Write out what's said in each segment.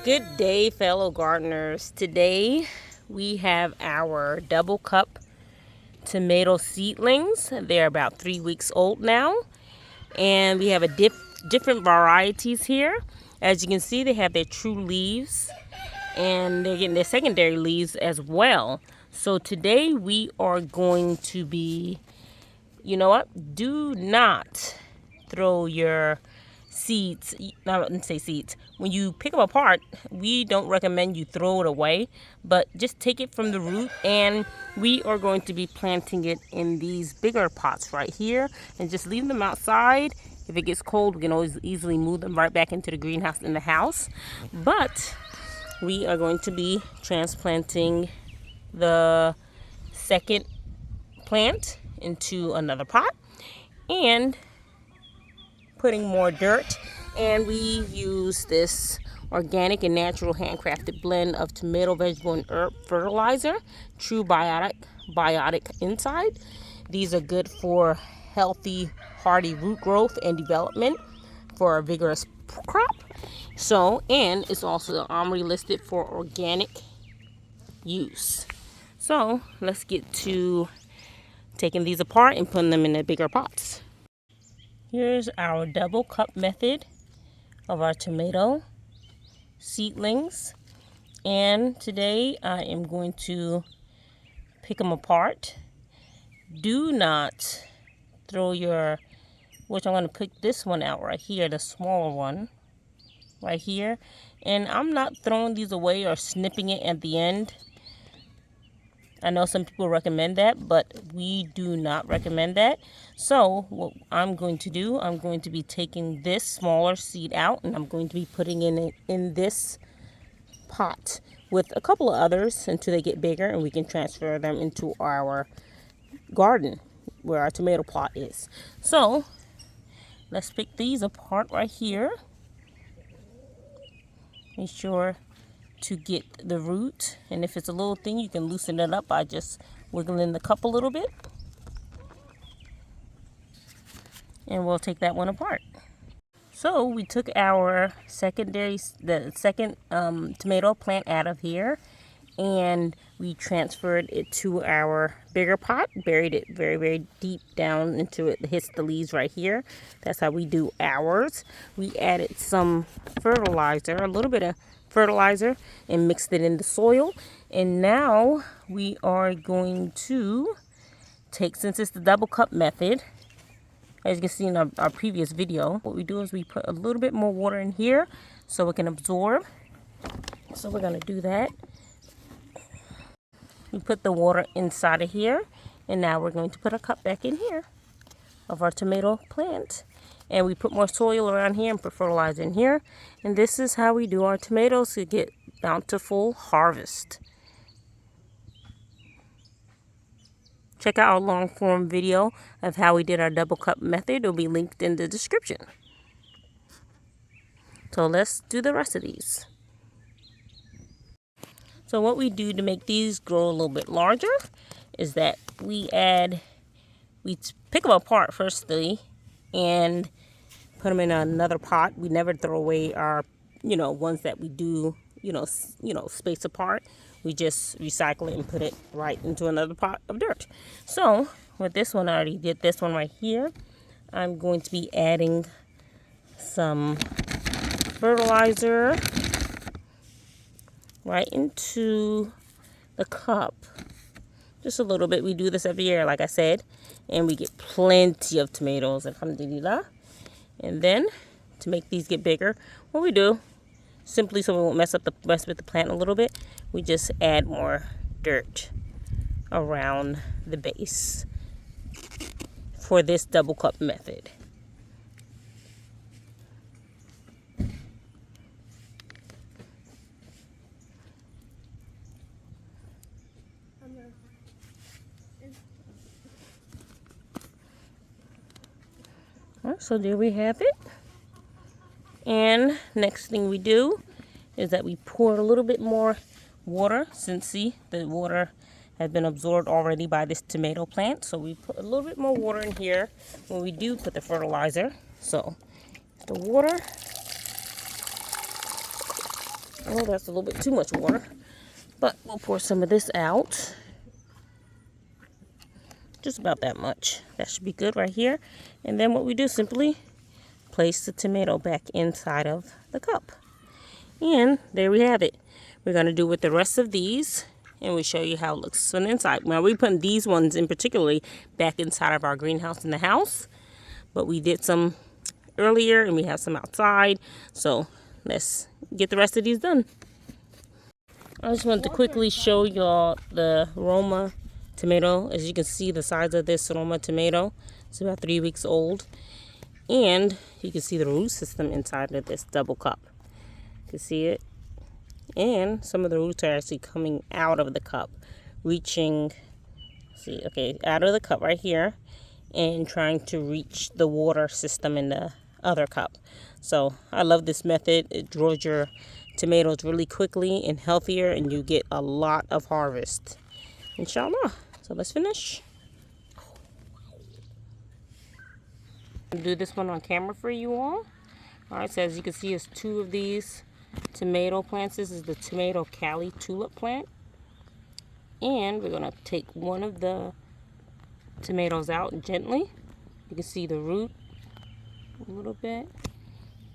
Good day, fellow gardeners. Today we have our double cup tomato seedlings. They're about 3 weeks old now, and we have different varieties here. As you can see, they have their true leaves, and they're getting their secondary leaves as well. So today we are going to be, you know what? Do not throw your seeds. I wouldn't say seeds. When you pick them apart, we don't recommend you throw it away, but just take it from the root, and we are going to be planting it in these bigger pots right here and just leave them outside. If it gets cold, we can always easily move them right back into the greenhouse in the house. But we are going to be transplanting the second plant into another pot and putting more dirt, and we use this organic and natural handcrafted blend of tomato, vegetable, and herb fertilizer, true biotic inside. These are good for healthy, hardy root growth and development for a vigorous crop. So, and it's also OMRI listed for organic use. So let's get to taking these apart and putting them in the bigger pots. Here's our double cup method of our tomato seedlings. And today I am going to pick them apart. Do not throw which I'm going to pick this one out right here, the smaller one right here. And I'm not throwing these away or snipping it at the end. I know some people recommend that, but we do not recommend that. So what I'm going to do, I'm going to be taking this smaller seed out, and I'm going to be putting it in this pot with a couple of others until they get bigger, and we can transfer them into our garden where our tomato plot is. So let's pick these apart right here. Make sure to get the root, and if it's a little thing, you can loosen it up by just wiggling the cup a little bit, and we'll take that one apart. So we took our the second tomato plant out of here, and we transferred it to our bigger pot, buried it very, very deep down into it. It hits the leaves right here. That's how we do ours. We added some fertilizer, a little bit of fertilizer, and mixed it in the soil. And now we are going to take, since it's the double cup method, as you can see in our previous video, what we do is we put a little bit more water in here so it can absorb. So we're going to do that. We put the water inside of here, and now we're going to put a cup back in here of our tomato plant. And we put more soil around here and put fertilizer in here. And this is how we do our tomatoes to get bountiful harvest. Check out our long form video of how we did our double cup method. It'll be linked in the description. So let's do the rest of these. So what we do to make these grow a little bit larger is that we pick them apart firstly and put them in another pot. We never throw away our, ones that we do, space apart. We just recycle it and put it right into another pot of dirt. So with this one, I already did this one right here. I'm going to be adding some fertilizer right into the cup. Just a little bit. We do this every year, like I said, and we get plenty of tomatoes, alhamdulillah. And then to make these get bigger, what we do, simply so we won't mess with the plant a little bit, we just add more dirt around the base for this double cup method. So there we have it. And next thing we do is that we pour a little bit more water, since see the water has been absorbed already by this tomato plant. So we put a little bit more water in here when we do put the fertilizer. So the water, Oh, that's a little bit too much water. But we'll pour some of this out. Just about that much. That should be good right here. And then what we do, simply place the tomato back inside of the cup. And there we have it. We're going to do with the rest of these, and we show you how it looks on the inside. Now, we're putting these ones in particularly back inside of our greenhouse in the house. But we did some earlier, and we have some outside. So let's get the rest of these done. I just wanted to quickly show y'all the Roma tomato. As you can see, the size of this Roma tomato. It's about 3 weeks old. And you can see the root system inside of this double cup. You can see it. And some of the roots are actually coming out of the cup, reaching, see, okay, out of the cup right here, and trying to reach the water system in the other cup. So I love this method. It grows your tomatoes really quickly and healthier, and you get a lot of harvest, inshallah. So let's finish. I'll do this one on camera for you all. All right, so as you can see, it's 2 of these tomato plants. This is the tomato Cali tulip plant. And we're going to take one of the tomatoes out gently. You can see the root a little bit.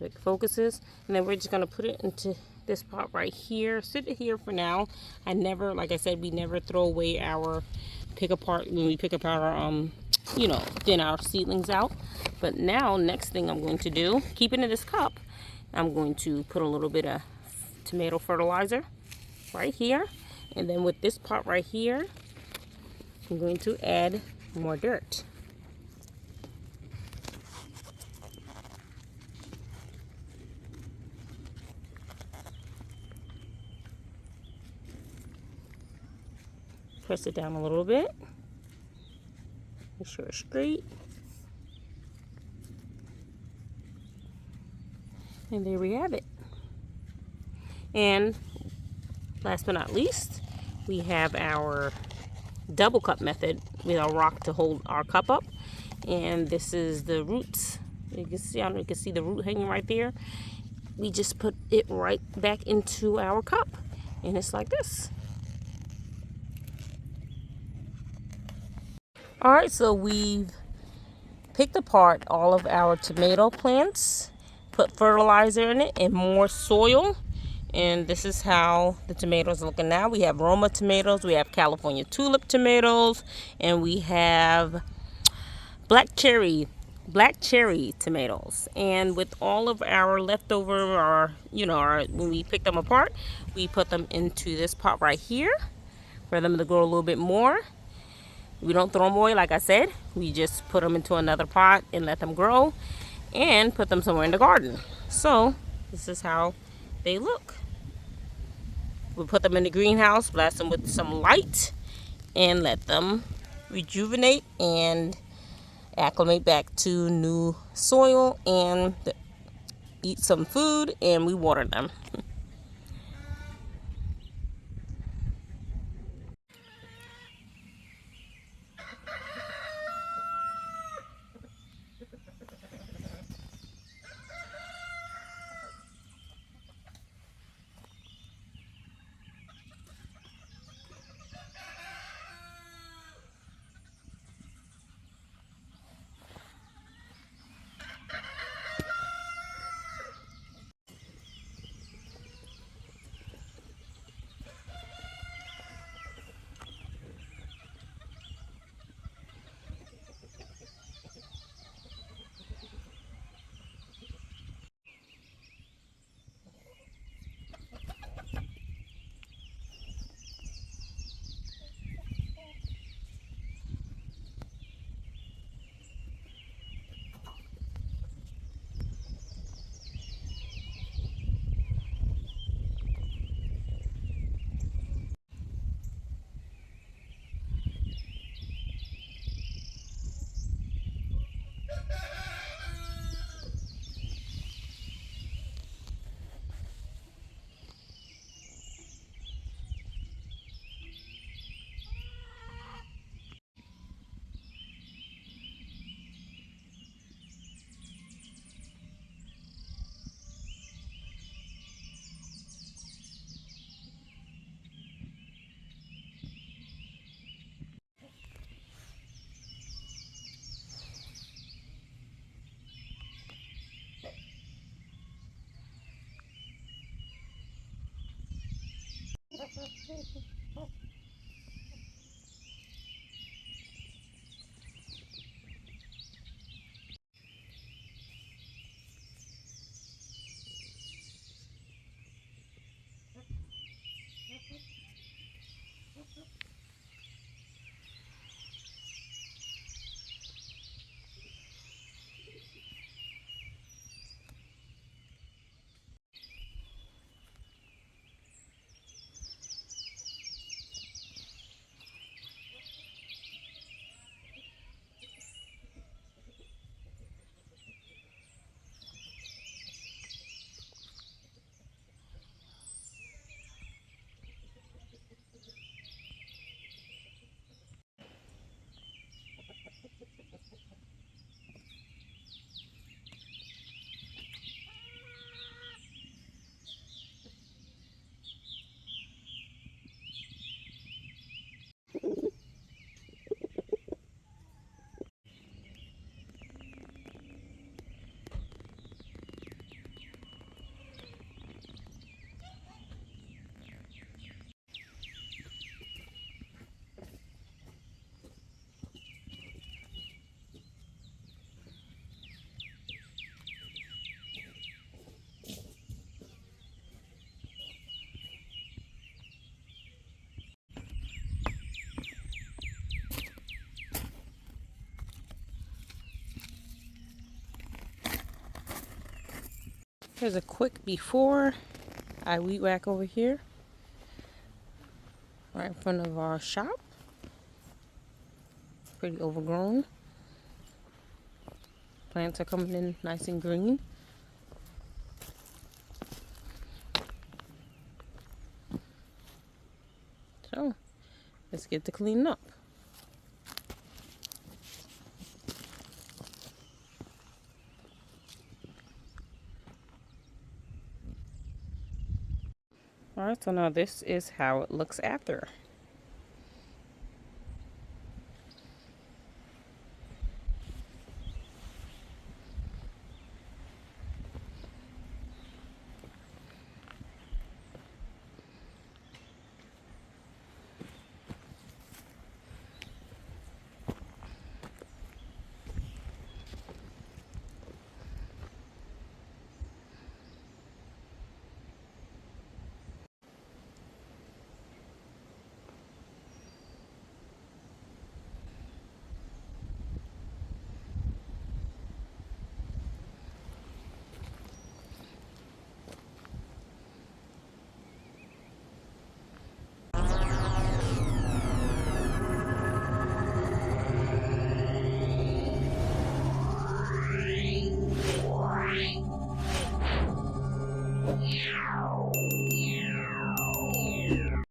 It focuses. And then we're just going to put it into this pot right here. Sit it here for now. I never, like I said, we never throw away our pick apart when we pick apart our, thin our seedlings out. But now, next thing I'm going to do, keep it in this cup, I'm going to put a little bit of tomato fertilizer right here. And then with this pot right here, I'm going to add more dirt. Press it down a little bit. Make sure it's straight. And there we have it. And last but not least, we have our double cup method with our rock to hold our cup up. And this is the roots. You can see, I don't know, you can see the root hanging right there. We just put it right back into our cup. And it's like this. All right, so we've picked apart all of our tomato plants, put fertilizer in it and more soil. And this is how the tomatoes are looking now. We have Roma tomatoes, we have California tulip tomatoes, and we have black cherry tomatoes. And with all of our leftover, when we pick them apart, we put them into this pot right here for them to grow a little bit more. We don't throw them away, like I said. We just put them into another pot and let them grow and put them somewhere in the garden. So this is how they look. We put them in the greenhouse, blast them with some light, and let them rejuvenate and acclimate back to new soil and eat some food, and we water them. Here's a quick before. I weed whack over here, right in front of our shop. Pretty overgrown. Plants are coming in nice and green. So, let's get to cleaning up. Alright, so now this is how it looks after.